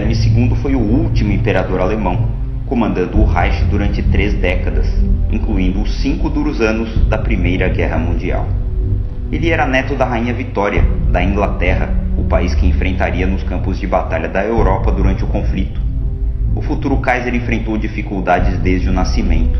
Guilherme II foi o último imperador alemão, comandando o Reich durante 3 décadas, incluindo os 5 duros anos da Primeira Guerra Mundial. Ele era neto da Rainha Vitória, da Inglaterra, o país que enfrentaria nos campos de batalha da Europa durante o conflito. O futuro Kaiser enfrentou dificuldades desde o nascimento.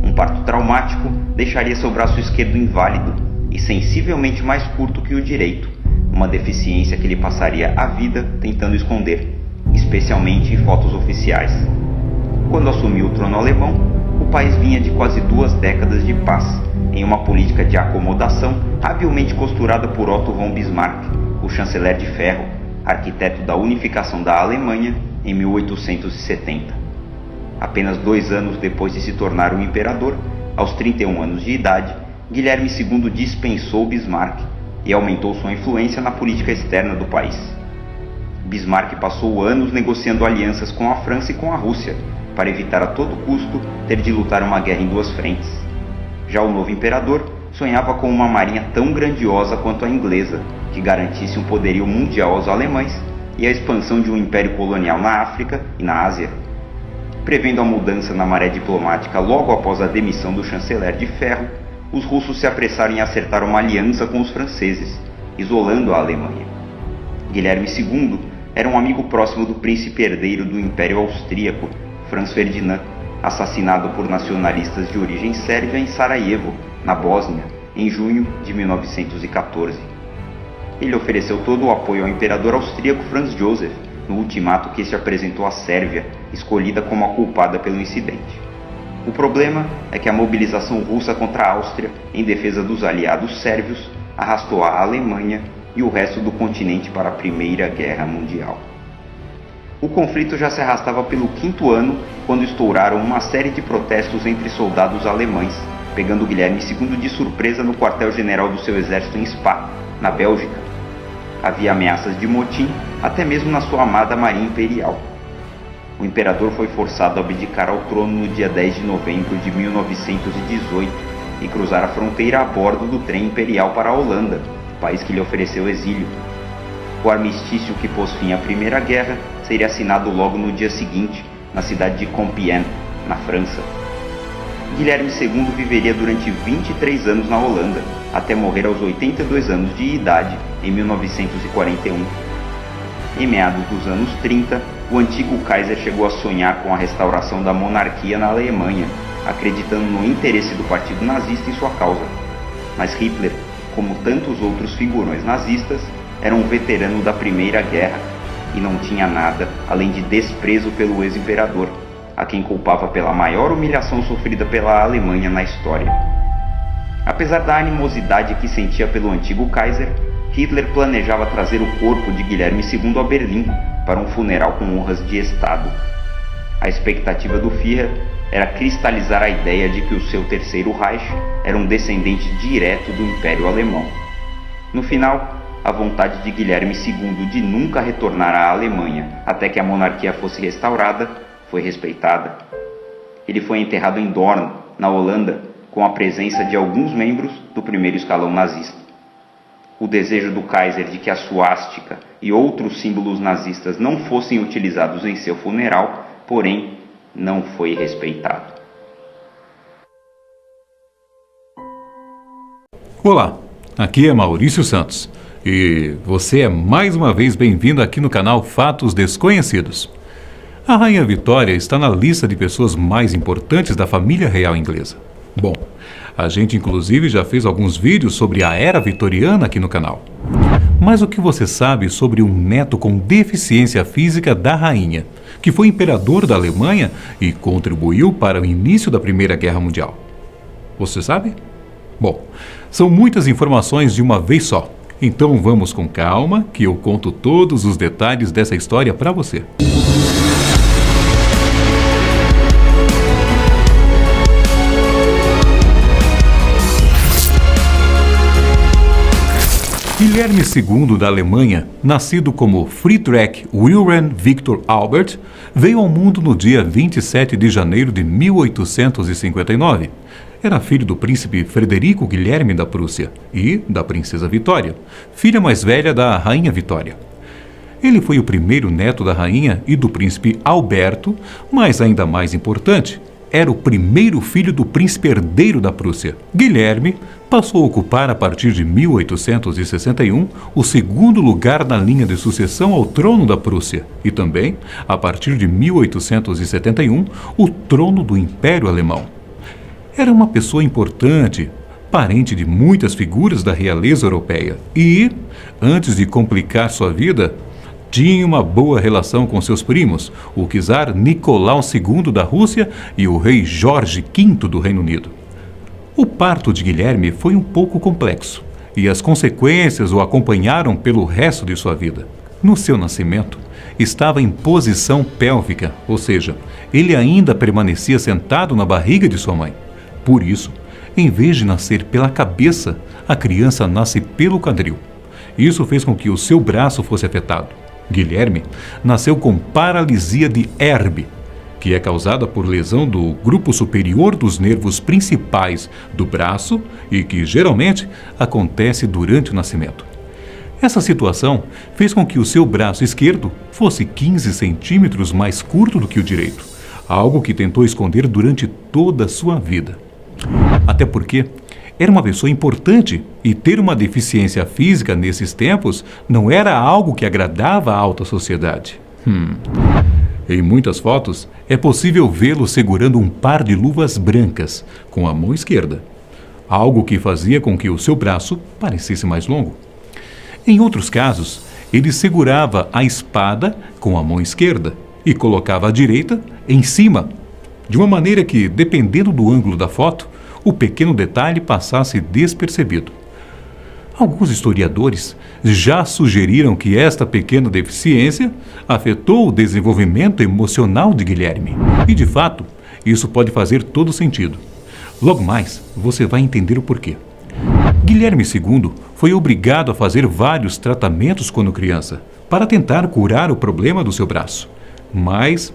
Um parto traumático deixaria seu braço esquerdo inválido e sensivelmente mais curto que o direito, uma deficiência que ele passaria a vida tentando esconder, especialmente em fotos oficiais. Quando assumiu o trono alemão, o país vinha de quase 2 décadas de paz, em uma política de acomodação habilmente costurada por Otto von Bismarck, o chanceler de ferro, arquiteto da unificação da Alemanha em 1870. Apenas 2 anos depois de se tornar um imperador, aos 31 anos de idade, Guilherme II dispensou Bismarck e aumentou sua influência na política externa do país. Bismarck passou anos negociando alianças com a França e com a Rússia, para evitar a todo custo ter de lutar uma guerra em 2 frentes. Já o novo imperador sonhava com uma marinha tão grandiosa quanto a inglesa, que garantisse um poderio mundial aos alemães e a expansão de um império colonial na África e na Ásia. Prevendo a mudança na maré diplomática logo após a demissão do chanceler de ferro, os russos se apressaram em acertar uma aliança com os franceses, isolando a Alemanha. Guilherme II era um amigo próximo do príncipe herdeiro do Império Austríaco, Franz Ferdinand, assassinado por nacionalistas de origem sérvia em Sarajevo, na Bósnia, em junho de 1914. Ele ofereceu todo o apoio ao imperador austríaco Franz Joseph no ultimato que este apresentou à Sérvia, escolhida como a culpada pelo incidente. O problema é que a mobilização russa contra a Áustria, em defesa dos aliados sérvios, arrastou a Alemanha e o resto do continente para a Primeira Guerra Mundial. O conflito já se arrastava pelo 5º ano quando estouraram uma série de protestos entre soldados alemães, pegando Guilherme II de surpresa no quartel-general do seu exército em Spa, na Bélgica. Havia ameaças de motim, até mesmo na sua amada Marinha Imperial. O imperador foi forçado a abdicar ao trono no dia 10 de novembro de 1918 e cruzar a fronteira a bordo do trem imperial para a Holanda, país que lhe ofereceu exílio. O armistício que pôs fim à Primeira Guerra seria assinado logo no dia seguinte, na cidade de Compiègne, na França. Guilherme II viveria durante 23 anos na Holanda, até morrer aos 82 anos de idade, em 1941. Em meados dos anos 30, o antigo Kaiser chegou a sonhar com a restauração da monarquia na Alemanha, acreditando no interesse do partido nazista em sua causa. Mas Hitler, como tantos outros figurões nazistas, era um veterano da Primeira Guerra e não tinha nada além de desprezo pelo ex-imperador, a quem culpava pela maior humilhação sofrida pela Alemanha na história. Apesar da animosidade que sentia pelo antigo Kaiser, Hitler planejava trazer o corpo de Guilherme II a Berlim para um funeral com honras de Estado. A expectativa do Führer era cristalizar a ideia de que o seu terceiro Reich era um descendente direto do Império Alemão. No final, a vontade de Guilherme II de nunca retornar à Alemanha até que a monarquia fosse restaurada foi respeitada. Ele foi enterrado em Doorn, na Holanda, com a presença de alguns membros do primeiro escalão nazista. O desejo do Kaiser de que a suástica e outros símbolos nazistas não fossem utilizados em seu funeral, porém, não foi respeitado. Olá, aqui é Maurício Santos e você é mais uma vez bem-vindo aqui no canal Fatos Desconhecidos. A Rainha Vitória está na lista de pessoas mais importantes da família real inglesa. Bom, a gente inclusive já fez alguns vídeos sobre a era vitoriana aqui no canal. Mas o que você sabe sobre um neto com deficiência física da rainha, que foi imperador da Alemanha e contribuiu para o início da Primeira Guerra Mundial? Você sabe? Bom, são muitas informações de uma vez só. Então vamos com calma que eu conto todos os detalhes dessa história para você. Guilherme II da Alemanha, nascido como Friedrich Wilhelm Victor Albert, veio ao mundo no dia 27 de janeiro de 1859. Era filho do príncipe Frederico Guilherme da Prússia e da princesa Vitória, filha mais velha da rainha Vitória. Ele foi o primeiro neto da rainha e do príncipe Alberto, mas ainda mais importante, era o primeiro filho do príncipe herdeiro da Prússia. Guilherme passou a ocupar, a partir de 1861, o segundo lugar na linha de sucessão ao trono da Prússia e também, a partir de 1871, o trono do Império Alemão. Era uma pessoa importante, parente de muitas figuras da realeza europeia e, antes de complicar sua vida, tinha uma boa relação com seus primos, o czar Nicolau II da Rússia e o rei Jorge V do Reino Unido. O parto de Guilherme foi um pouco complexo e as consequências o acompanharam pelo resto de sua vida. No seu nascimento, estava em posição pélvica, ou seja, ele ainda permanecia sentado na barriga de sua mãe. Por isso, em vez de nascer pela cabeça, a criança nasce pelo quadril. Isso fez com que o seu braço fosse afetado. Guilherme nasceu com paralisia de Erbe, que é causada por lesão do grupo superior dos nervos principais do braço e que geralmente acontece durante o nascimento. Essa situação fez com que o seu braço esquerdo fosse 15 centímetros mais curto do que o direito, algo que tentou esconder durante toda a sua vida. Até porque era uma pessoa importante e ter uma deficiência física nesses tempos não era algo que agradava à alta sociedade. Em muitas fotos, é possível vê-lo segurando um par de luvas brancas com a mão esquerda, algo que fazia com que o seu braço parecesse mais longo. Em outros casos, ele segurava a espada com a mão esquerda e colocava a direita em cima, de uma maneira que, dependendo do ângulo da foto, o pequeno detalhe passasse despercebido. Alguns historiadores já sugeriram que esta pequena deficiência afetou o desenvolvimento emocional de Guilherme. E, de fato, isso pode fazer todo sentido. Logo mais, você vai entender o porquê. Guilherme II foi obrigado a fazer vários tratamentos quando criança, para tentar curar o problema do seu braço. Mas,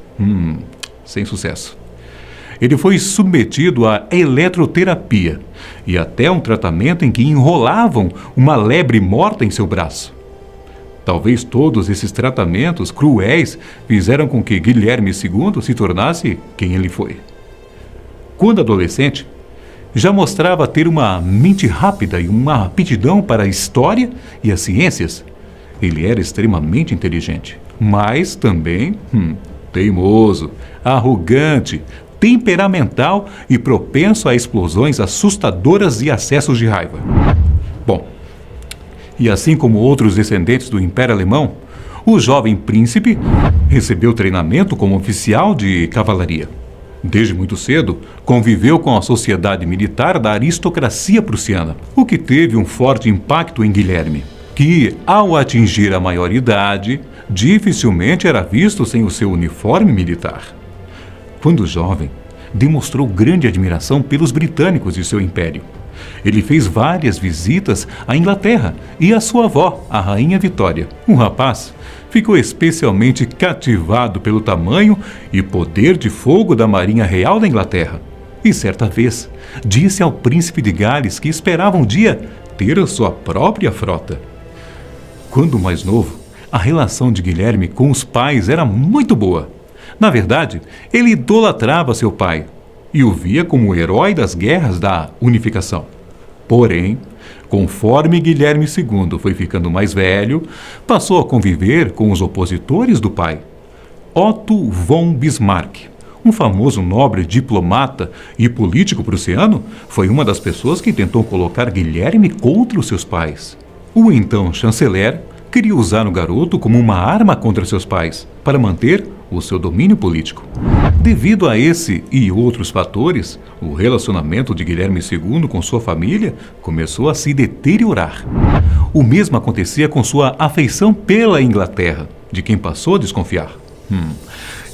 sem sucesso. Ele foi submetido à eletroterapia e até um tratamento em que enrolavam uma lebre morta em seu braço. Talvez todos esses tratamentos cruéis fizeram com que Guilherme II se tornasse quem ele foi. Quando adolescente, já mostrava ter uma mente rápida e uma aptidão para a história e as ciências. Ele era extremamente inteligente, mas também teimoso, arrogante, temperamental e propenso a explosões assustadoras e acessos de raiva. Bom, e assim como outros descendentes do Império Alemão, o jovem príncipe recebeu treinamento como oficial de cavalaria. Desde muito cedo, conviveu com a sociedade militar da aristocracia prussiana, o que teve um forte impacto em Guilherme, que, ao atingir a maioridade, dificilmente era visto sem o seu uniforme militar. Quando jovem, demonstrou grande admiração pelos britânicos de seu império. Ele fez várias visitas à Inglaterra e à sua avó, a Rainha Vitória. O rapaz ficou especialmente cativado pelo tamanho e poder de fogo da Marinha Real da Inglaterra. E certa vez, disse ao príncipe de Gales que esperava um dia ter a sua própria frota. Quando mais novo, a relação de Guilherme com os pais era muito boa. Na verdade, ele idolatrava seu pai e o via como o herói das guerras da unificação. Porém, conforme Guilherme II foi ficando mais velho, passou a conviver com os opositores do pai. Otto von Bismarck, um famoso nobre diplomata e político prussiano, foi uma das pessoas que tentou colocar Guilherme contra os seus pais. O então chanceler queria usar o garoto como uma arma contra seus pais, para manter o seu domínio político. Devido a esse e outros fatores, o relacionamento de Guilherme II com sua família começou a se deteriorar. O mesmo acontecia com sua afeição pela Inglaterra, de quem passou a desconfiar.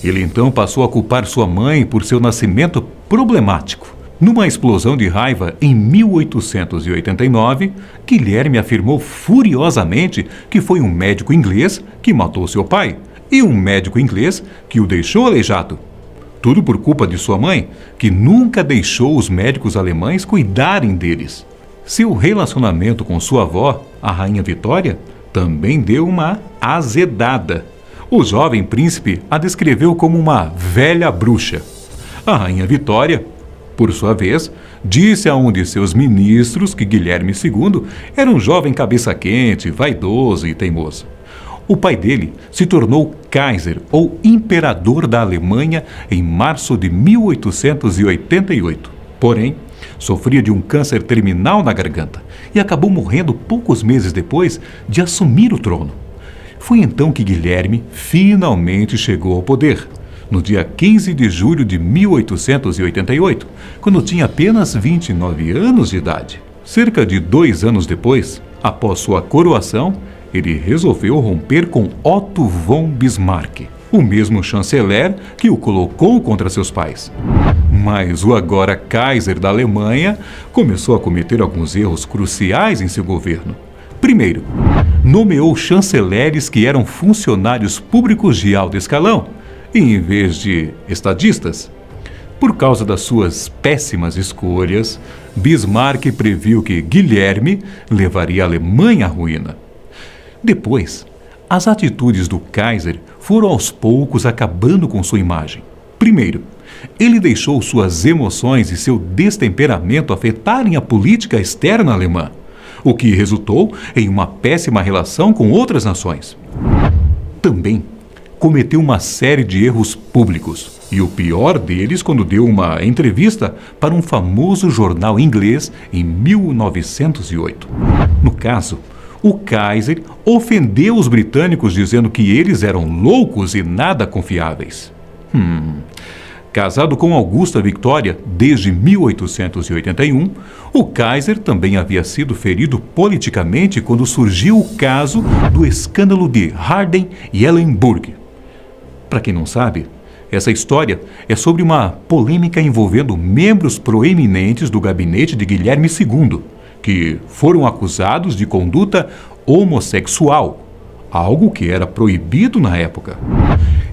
Ele então passou a culpar sua mãe por seu nascimento problemático. Numa explosão de raiva em 1889, Guilherme afirmou furiosamente que foi um médico inglês que matou seu pai e um médico inglês que o deixou aleijado. Tudo por culpa de sua mãe, que nunca deixou os médicos alemães cuidarem deles. Seu relacionamento com sua avó, a Rainha Vitória, também deu uma azedada. O jovem príncipe a descreveu como uma velha bruxa. A rainha Vitória, por sua vez, disse a um de seus ministros que Guilherme II era um jovem cabeça quente, vaidoso e teimoso. O pai dele se tornou Kaiser, ou imperador da Alemanha, em março de 1888. Porém, sofria de um câncer terminal na garganta e acabou morrendo poucos meses depois de assumir o trono. Foi então que Guilherme finalmente chegou ao poder, no dia 15 de julho de 1888, quando tinha apenas 29 anos de idade. Cerca de 2 anos depois, após sua coroação, ele resolveu romper com Otto von Bismarck, o mesmo chanceler que o colocou contra seus pais. Mas o agora Kaiser da Alemanha começou a cometer alguns erros cruciais em seu governo. Primeiro, nomeou chanceleres que eram funcionários públicos de alto escalão, em vez de estadistas. Por causa das suas péssimas escolhas, Bismarck previu que Guilherme levaria a Alemanha à ruína. Depois, as atitudes do Kaiser foram aos poucos acabando com sua imagem. Primeiro, ele deixou suas emoções e seu destemperamento afetarem a política externa alemã, o que resultou em uma péssima relação com outras nações. Também cometeu uma série de erros públicos, e o pior deles quando deu uma entrevista para um famoso jornal inglês em 1908. No caso, o Kaiser ofendeu os britânicos dizendo que eles eram loucos e nada confiáveis. Casado com Augusta Victoria desde 1881, o Kaiser também havia sido ferido politicamente quando surgiu o caso do escândalo de Harden e Ellenburg. Para quem não sabe, essa história é sobre uma polêmica envolvendo membros proeminentes do gabinete de Guilherme II, que foram acusados de conduta homossexual, algo que era proibido na época.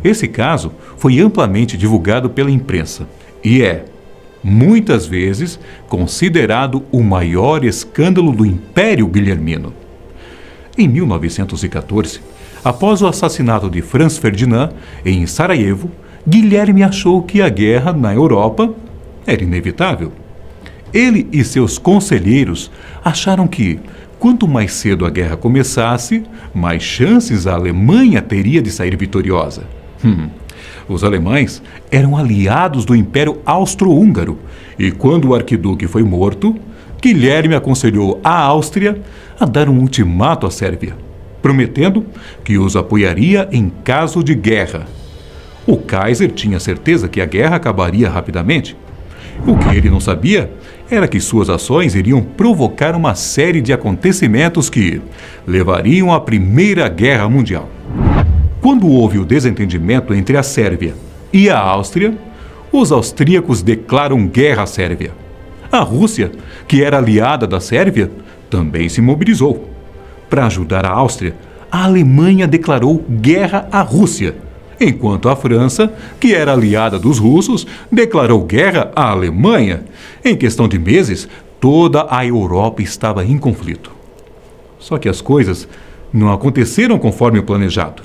Esse caso foi amplamente divulgado pela imprensa e é, muitas vezes, considerado o maior escândalo do Império Guilhermino. Em 1914, após o assassinato de Franz Ferdinand em Sarajevo, Guilherme achou que a guerra na Europa era inevitável. Ele e seus conselheiros acharam que, quanto mais cedo a guerra começasse, mais chances a Alemanha teria de sair vitoriosa. Os alemães eram aliados do Império Austro-Húngaro e, quando o arquiduque foi morto, Guilherme aconselhou a Áustria a dar um ultimato à Sérvia, prometendo que os apoiaria em caso de guerra. O Kaiser tinha certeza que a guerra acabaria rapidamente. O que ele não sabia era que suas ações iriam provocar uma série de acontecimentos que levariam à Primeira Guerra Mundial. Quando houve o desentendimento entre a Sérvia e a Áustria, os austríacos declaram guerra à Sérvia. A Rússia, que era aliada da Sérvia, também se mobilizou. Para ajudar a Áustria, a Alemanha declarou guerra à Rússia, enquanto a França, que era aliada dos russos, declarou guerra à Alemanha. Em questão de meses, toda a Europa estava em conflito. Só que as coisas não aconteceram conforme o planejado.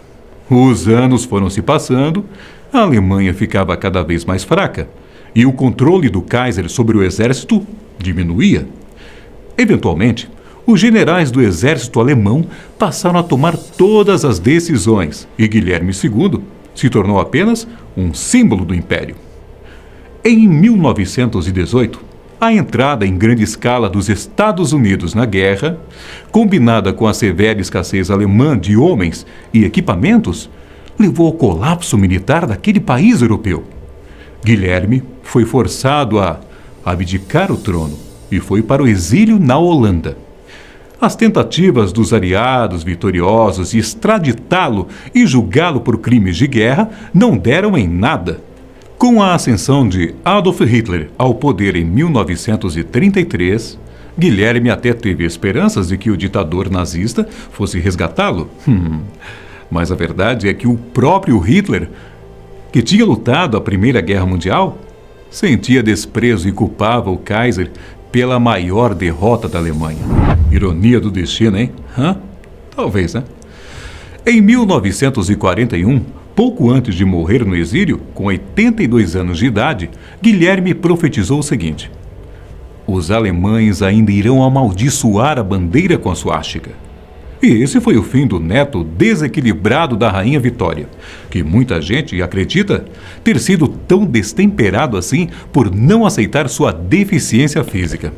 Os anos foram se passando, a Alemanha ficava cada vez mais fraca e o controle do Kaiser sobre o exército diminuía. Eventualmente, os generais do exército alemão passaram a tomar todas as decisões e Guilherme II se tornou apenas um símbolo do império. Em 1918, a entrada em grande escala dos Estados Unidos na guerra, combinada com a severa escassez alemã de homens e equipamentos, levou ao colapso militar daquele país europeu. Guilherme foi forçado a abdicar o trono e foi para o exílio na Holanda. As tentativas dos aliados vitoriosos de extraditá-lo e julgá-lo por crimes de guerra não deram em nada. Com a ascensão de Adolf Hitler ao poder em 1933, Guilherme até teve esperanças de que o ditador nazista fosse resgatá-lo. Mas a verdade é que o próprio Hitler, que tinha lutado a Primeira Guerra Mundial, sentia desprezo e culpava o Kaiser pela maior derrota da Alemanha. Ironia do destino, hein? Talvez, né? Em 1941, pouco antes de morrer no exílio, com 82 anos de idade, Guilherme profetizou o seguinte: os alemães ainda irão amaldiçoar a bandeira com a suástica. E esse foi o fim do neto desequilibrado da Rainha Vitória, que muita gente acredita ter sido tão destemperado assim por não aceitar sua deficiência física.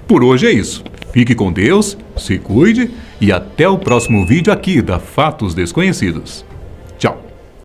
Por hoje é isso. Fique com Deus, se cuide e até o próximo vídeo aqui da Fatos Desconhecidos.